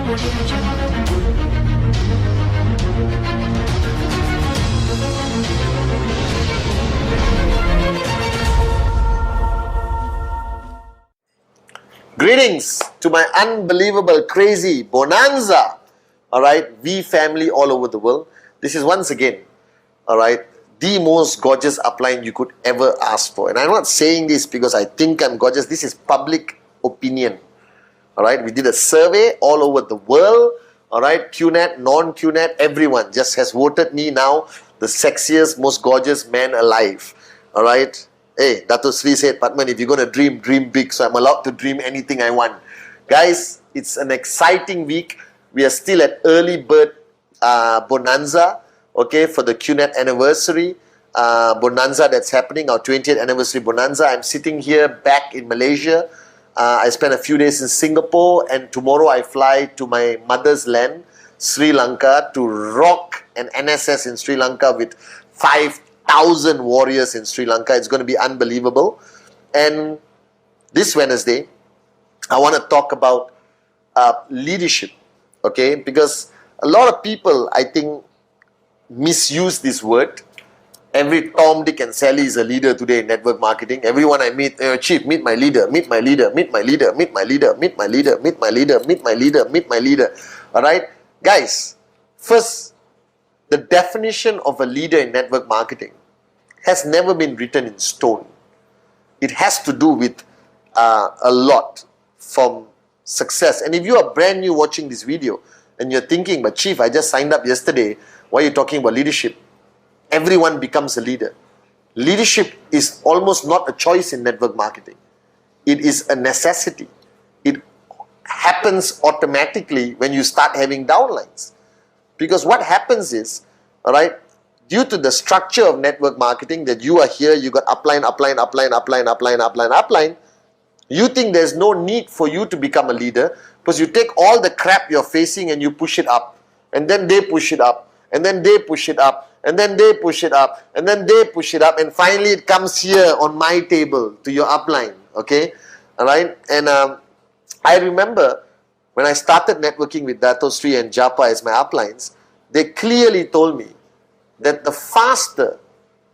Greetings to my unbelievable, crazy bonanza, alright, V family all over the world. This is once again, alright, the most gorgeous upline you could ever ask for. And I'm not saying this because I think I'm gorgeous. This is public opinion, alright. We did a survey all over the world, alright, QNet, non-QNet, everyone just has voted me now the sexiest, most gorgeous man alive, alright. Hey, Dato Sri said, Padman, if you're going to dream, dream big. So I'm allowed to dream anything I want. Guys, it's an exciting week. We are still at early bird bonanza, okay, for the QNet anniversary bonanza that's happening, our 20th anniversary bonanza. I'm sitting here back in Malaysia. I spent a few days in Singapore, and tomorrow I fly to my mother's land, Sri Lanka, to rock an NSS in Sri Lanka with 5,000 warriors in Sri Lanka. It's going to be unbelievable. And this Wednesday, I want to talk about leadership, okay? Because a lot of people, I think, misuse this word. Every Tom, Dick and Sally is a leader today in network marketing. Everyone I meet, Chief, meet my leader, meet my leader, meet my leader, meet my leader, meet my leader, meet my leader, meet my leader, meet my leader. Alright? Guys, first, the definition of a leader in network marketing has never been written in stone. It has to do with a lot from success. And if you are brand new watching this video and you're thinking, but Chief, I just signed up yesterday, why are you talking about leadership? Everyone becomes a leader. Leadership is almost not a choice in network marketing. It is a necessity. It happens automatically when you start having downlines. Because what happens is, alright, due to the structure of network marketing, that you are here, you got upline, upline, upline, upline, upline, upline, upline, you think there's no need for you to become a leader because you take all the crap you're facing and you push it up. And then they push it up. And then they push it up. And then they push it up. And then they push it up. And finally it comes here on my table to your upline. Okay? Alright? And I remember when I started networking with Dato Sri and Japa as my uplines, they clearly told me that the faster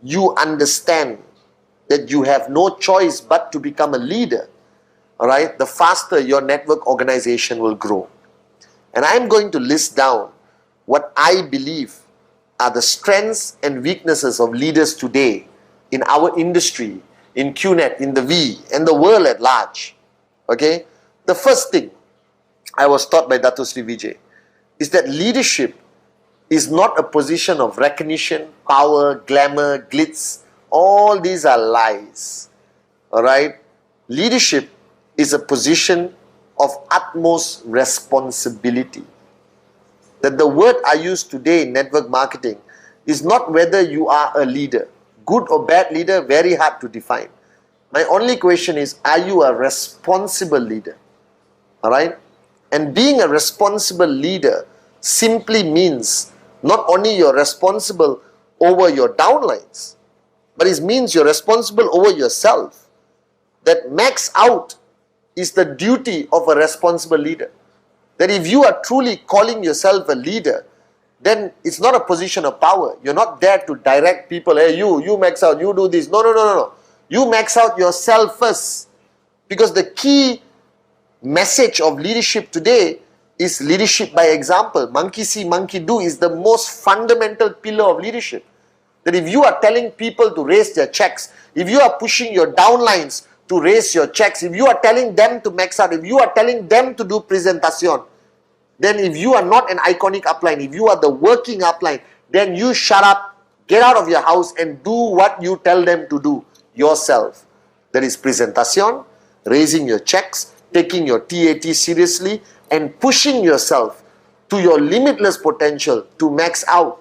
you understand that you have no choice but to become a leader, alright, the faster your network organization will grow. And I'm going to list down what I believe are the strengths and weaknesses of leaders today in our industry, in QNet, in the V, and the world at large. Okay? The first thing I was taught by Dato Sri Vijay is that leadership is not a position of recognition, power, glamour, glitz. All these are lies. Alright? Leadership is a position of utmost responsibility. That the word I use today in network marketing is not whether you are a leader. Good or bad leader, very hard to define. My only question is, are you a responsible leader? Alright? And being a responsible leader simply means not only you're responsible over your downlines, but it means you're responsible over yourself. That max out is the duty of a responsible leader. That if you are truly calling yourself a leader, then it's not a position of power. You're not there to direct people, hey, you max out, you do this. No, no, no, no, no. You max out yourself first. Because the key message of leadership today is leadership by example. Monkey see, monkey do is the most fundamental pillar of leadership. That if you are telling people to raise their checks, if you are pushing your downlines to raise your checks, if you are telling them to max out, if you are telling them to do presentation, then if you are not an iconic upline, if you are the working upline, then you shut up, get out of your house and do what you tell them to do yourself. That is presentation, raising your checks, taking your TAT seriously, and pushing yourself to your limitless potential to max out.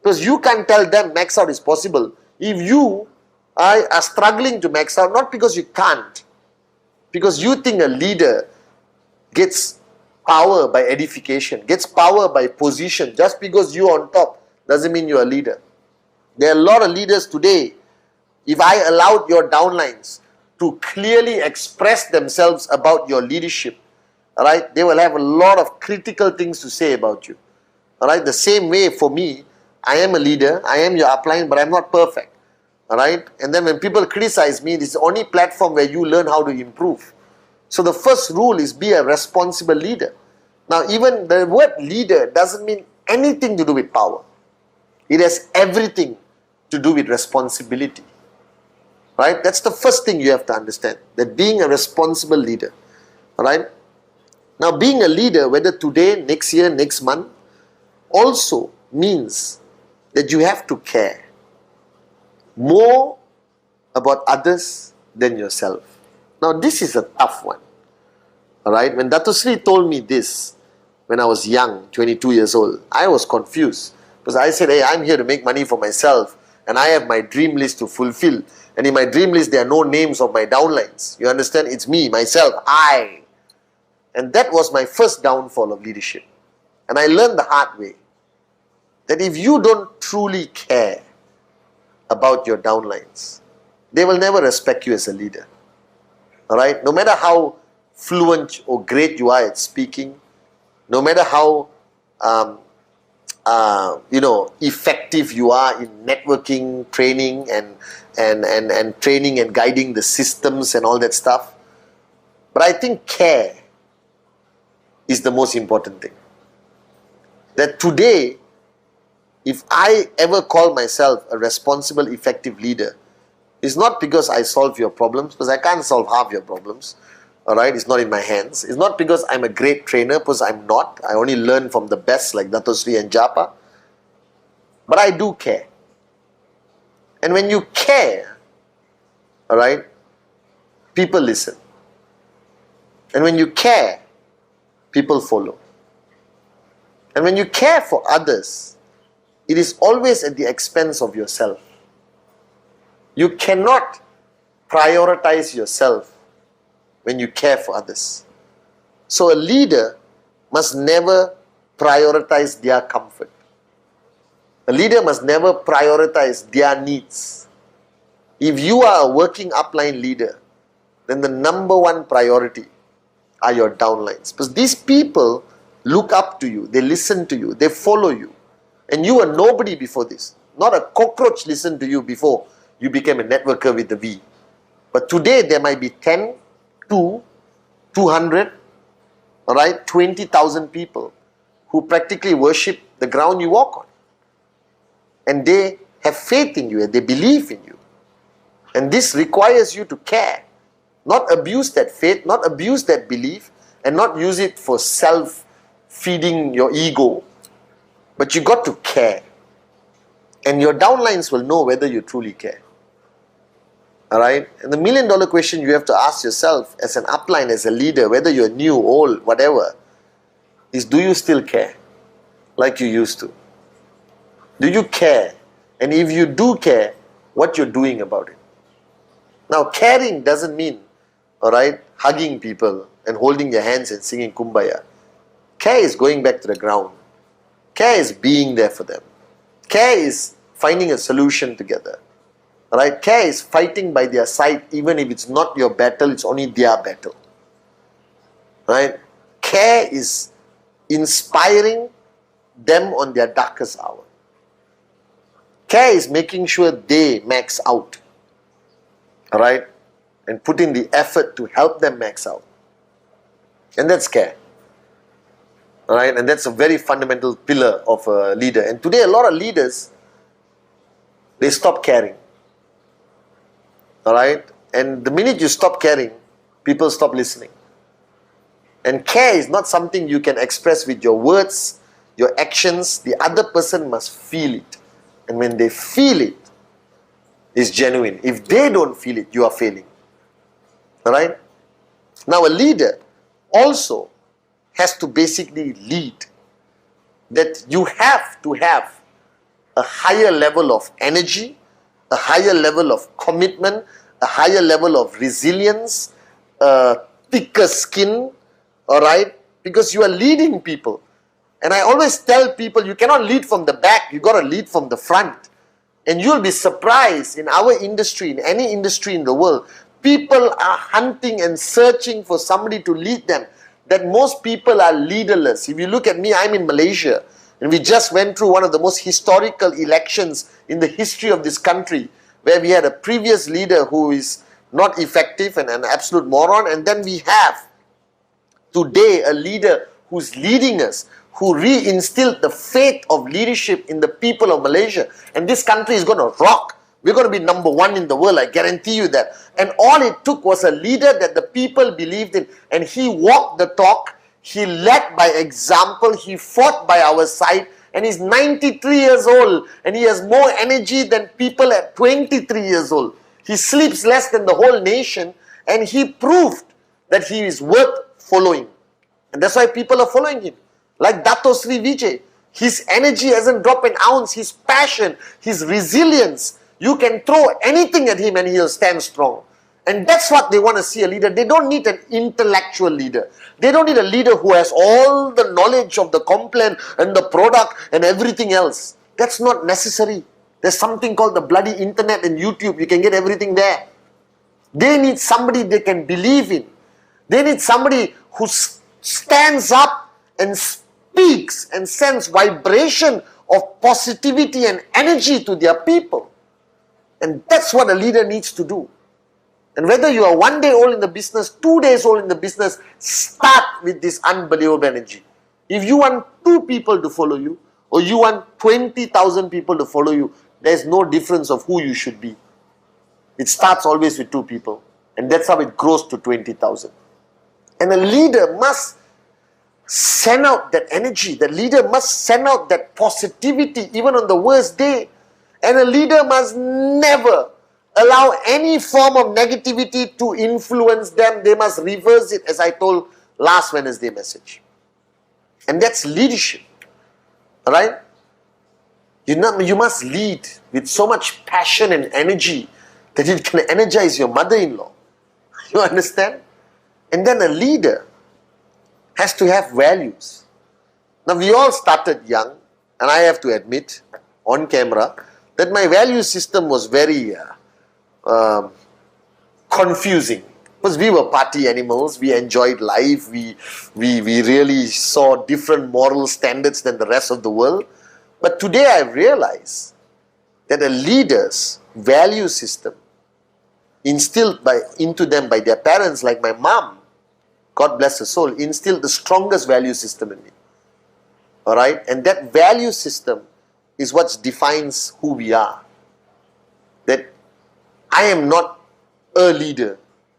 Because you can't tell them max out is possible if you are struggling to max out, not because you can't, because you think a leader gets power by edification, gets power by position. Just because you're on top doesn't mean you're a leader. There are a lot of leaders today, if I allowed your downlines to clearly express themselves about your leadership, alright, they will have a lot of critical things to say about you. Alright, the same way for me, I am a leader, I am your upline, but I'm not perfect. Alright, and then when people criticize me, this is the only platform where you learn how to improve. So the first rule is be a responsible leader. Now, even the word leader doesn't mean anything to do with power. It has everything to do with responsibility. Right? That's the first thing you have to understand, that being a responsible leader. Alright? Now, being a leader, whether today, next year, next month, also means that you have to care more about others than yourself. Now, this is a tough one. Alright? When Dato Sri told me this, when I was young, 22 years old, I was confused. Because I said, hey, I'm here to make money for myself, and I have my dream list to fulfill. And in my dream list, there are no names of my downlines. You understand? It's me, myself, I. And that was my first downfall of leadership. And I learned the hard way, that if you don't truly care about your downlines, they will never respect you as a leader. Alright? No matter how fluent or great you are at speaking, no matter how effective you are in networking, training and training and guiding the systems and all that stuff. But I think care is the most important thing. That today, if I ever call myself a responsible, effective leader, it's not because I solve your problems, because I can't solve half your problems. Alright, it's not in my hands. It's not because I'm a great trainer, because I'm not. I only learn from the best like Dato Sri and Japa. But I do care. And when you care, alright, people listen. And when you care, people follow. And when you care for others, it is always at the expense of yourself. You cannot prioritize yourself when you care for others. So a leader must never prioritize their comfort. A leader must never prioritize their needs. If you are a working upline leader, then the number one priority are your downlines. Because these people look up to you, they listen to you, they follow you. And you were nobody before this. Not a cockroach listened to you before you became a networker with the V. But today there might be 10, 2, 200, alright, 20,000 people who practically worship the ground you walk on. And they have faith in you and they believe in you. And this requires you to care. Not abuse that faith, not abuse that belief, and not use it for self-feeding your ego. But you got to care. And your downlines will know whether you truly care. Alright? And the $1 million question you have to ask yourself as an upline, as a leader, whether you're new, old, whatever, is do you still care like you used to? Do you care? And if you do care, what you're doing about it? Now, caring doesn't mean, alright, hugging people and holding their hands and singing Kumbaya. Care is going back to the ground. Care is being there for them. Care is finding a solution together. Alright, care is fighting by their side even if it's not your battle, it's only their battle. Right? Care is inspiring them on their darkest hour. Care is making sure they max out. Alright? And put in the effort to help them max out. And that's care. Alright? And that's a very fundamental pillar of a leader. And today a lot of leaders, they stop caring. Alright? And the minute you stop caring, people stop listening. And care is not something you can express with your words, your actions. The other person must feel it. And when they feel it, it's genuine. If they don't feel it, you are failing. Alright? Now a leader also has to basically lead. That you have to have a higher level of energy, a higher level of commitment, a higher level of resilience, a thicker skin, alright? Because you are leading people. And I always tell people, you cannot lead from the back, you got to lead from the front. And you'll be surprised, in our industry, in any industry in the world, people are hunting and searching for somebody to lead them. that most people are leaderless. If you look at me, I'm in Malaysia, and we just went through one of the most historical elections in the history of this country, where we had a previous leader who is not effective and an absolute moron, and then we have today a leader who's leading us, who reinstilled the faith of leadership in the people of Malaysia. And this country is going to rock. We're going to be number one in the world, I guarantee you that. And all it took was a leader that the people believed in, and he walked the talk, he led by example, he fought by our side, and he's 93 years old, and he has more energy than people at 23 years old. He sleeps less than the whole nation, and he proved that he is worth following. And that's why people are following him. Like Dato Sri Vijay, his energy hasn't dropped an ounce, his passion, his resilience. You can throw anything at him and he'll stand strong. And that's what they want to see a leader. They don't need an intellectual leader. They don't need a leader who has all the knowledge of the complaint and the product and everything else. That's not necessary. There's something called the bloody internet and YouTube. You can get everything there. They need somebody they can believe in. They need somebody who stands up and speaks and sends vibration of positivity and energy to their people. And that's what a leader needs to do. And whether you are 1 day old in the business, 2 days old in the business, start with this unbelievable energy. If you want 2 people to follow you, or you want 20,000 people to follow you, there's no difference of who you should be. It starts always with 2 people. And that's how it grows to 20,000. And a leader must send out that energy. The leader must send out that positivity even on the worst day. And a leader must never allow any form of negativity to influence them. They must reverse it, as I told last Wednesday message. And that's leadership. Alright? You must lead with so much passion and energy that it can energize your mother-in-law. You understand? And then a leader has to have values. Now we all started young, and I have to admit on camera that my value system was very confusing, because we were party animals. We enjoyed life. We really saw different moral standards than the rest of the world. But today I realize that a leader's value system instilled into them by their parents, like my mom, God bless her soul, instilled the strongest value system in me. Alright? And that value system is what defines who we are. That I am not a leader.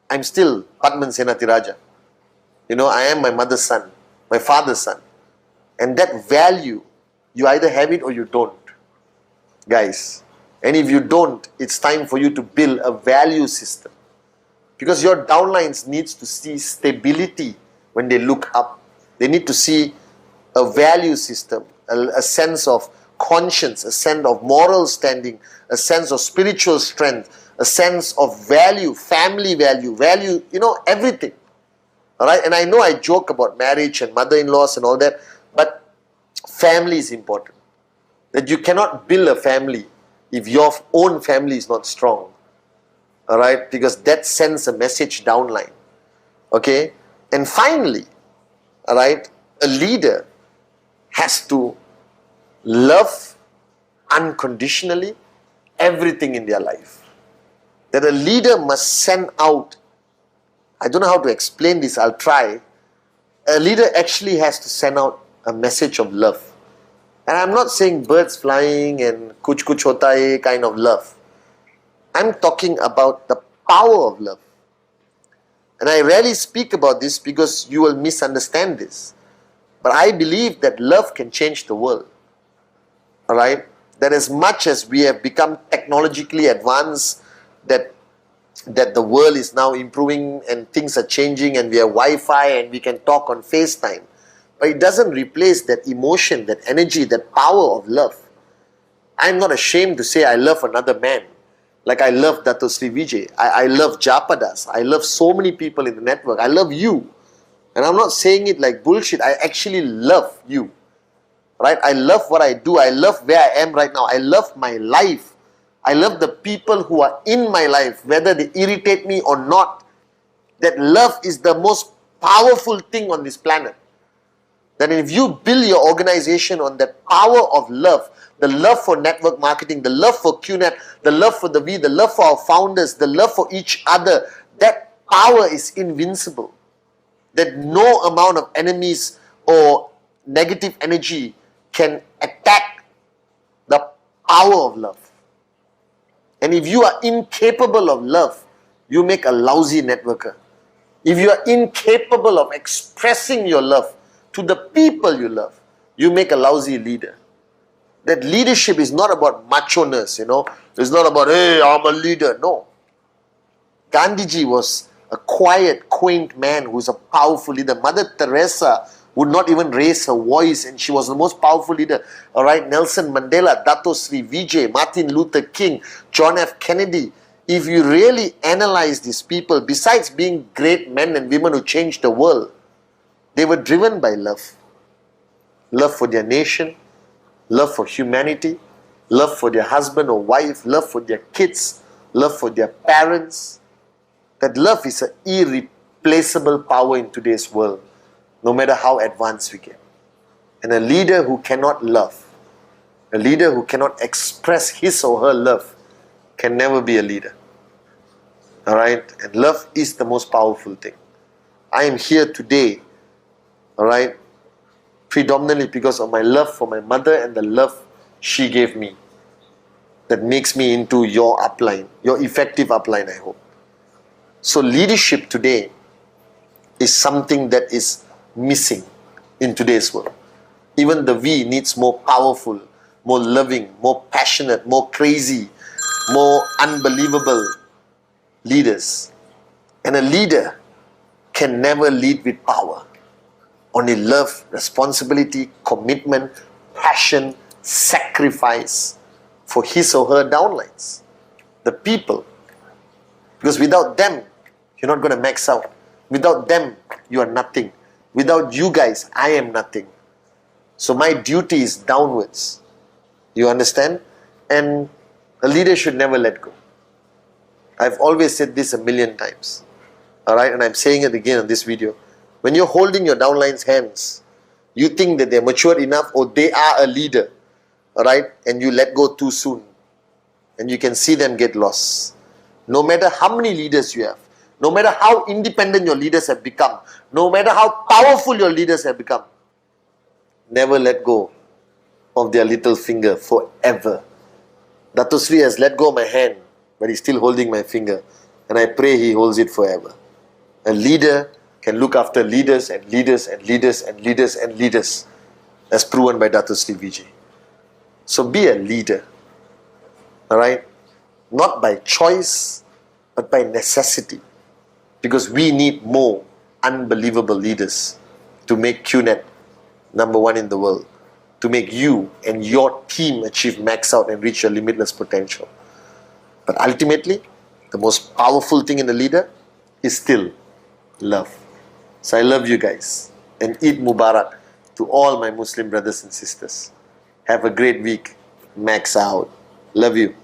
I'm still Padman Senatiraja. You know, I am my mother's son, my father's son. And that value, you either have it or you don't. Guys. And if you don't, it's time for you to build a value system. Because your downlines needs to see stability when they look up. They need to see a value system, a sense of conscience, a sense of moral standing, a sense of spiritual strength, a sense of value, family value, you know, everything. Alright, and I know I joke about marriage and mother-in-laws and all that, but family is important. That you cannot build a family if your own family is not strong. Alright, because that sends a message downline. Okay, and finally, alright, a leader has to love unconditionally everything in their life. That a leader must send out, I don't know how to explain this, I'll try. A leader actually has to send out a message of love. And I'm not saying birds flying and kuch kuch hota hai kind of love. I'm talking about the power of love. And I rarely speak about this because you will misunderstand this. But I believe that love can change the world. Alright? That as much as we have become technologically advanced, that the world is now improving and things are changing and we have Wi-Fi and we can talk on FaceTime. But it doesn't replace that emotion, that energy, that power of love. I'm not ashamed to say I love another man. Like I love Dato Sri Vijay. I love Japadas. I love so many people in the network. I love you. And I'm not saying it like bullshit. I actually love you. Right? I love what I do. I love where I am right now. I love my life. I love the people who are in my life, whether they irritate me or not. That love is the most powerful thing on this planet. That if you build your organization on that power of love, the love for network marketing, the love for QNet, the love for the V, the love for our founders, the love for each other, that power is invincible. That no amount of enemies or negative energy can attack the power of love. And if you are incapable of love, you make a lousy networker. If you are incapable of expressing your love to the people you love, you make a lousy leader. That leadership is not about macho-ness, It's not about, hey, I'm a leader. No. Gandhiji was a quiet, quaint man who is a powerful leader. Mother Teresa would not even raise her voice, and she was the most powerful leader. All right, Nelson Mandela, Dato Sri Vijay, Martin Luther King, John F. Kennedy. If you really analyze these people, besides being great men and women who changed the world, they were driven by love. Love for their nation, love for humanity, love for their husband or wife, love for their kids, love for their parents. That love is an irreplaceable power in today's world, no matter how advanced we get. And a leader who cannot love, a leader who cannot express his or her love, can never be a leader. Alright? And love is the most powerful thing. I am here today, alright, predominantly because of my love for my mother and the love she gave me. That makes me into your upline, your effective upline, I hope. So leadership today is something that is missing in today's world. Even the V needs more powerful, more loving, more passionate, more crazy, more unbelievable leaders. And a leader can never lead with power. Only love, responsibility, commitment, passion, sacrifice for his or her downlines, the people. Because without them, you're not going to max out. Without them, you are nothing. Without you guys, I am nothing. So my duty is downwards. You understand? And a leader should never let go. I've always said this a million times. Alright, and I'm saying it again in this video. When you're holding your downline's hands, you think that they're mature enough or they are a leader. Alright, and you let go too soon. And you can see them get lost. No matter how many leaders you have, no matter how independent your leaders have become, no matter how powerful your leaders have become, never let go of their little finger forever. Dato Sri has let go of my hand, but he's still holding my finger. And I pray he holds it forever. A leader can look after leaders and leaders and leaders and leaders and leaders, as proven by Dato Sri Vijay. So be a leader. Alright? Not by choice, but by necessity. Because we need more unbelievable leaders to make QNet #1 in the world. To make you and your team achieve max out and reach your limitless potential. But ultimately, the most powerful thing in a leader is still love. So I love you guys. And Eid Mubarak to all my Muslim brothers and sisters. Have a great week. Max out. Love you.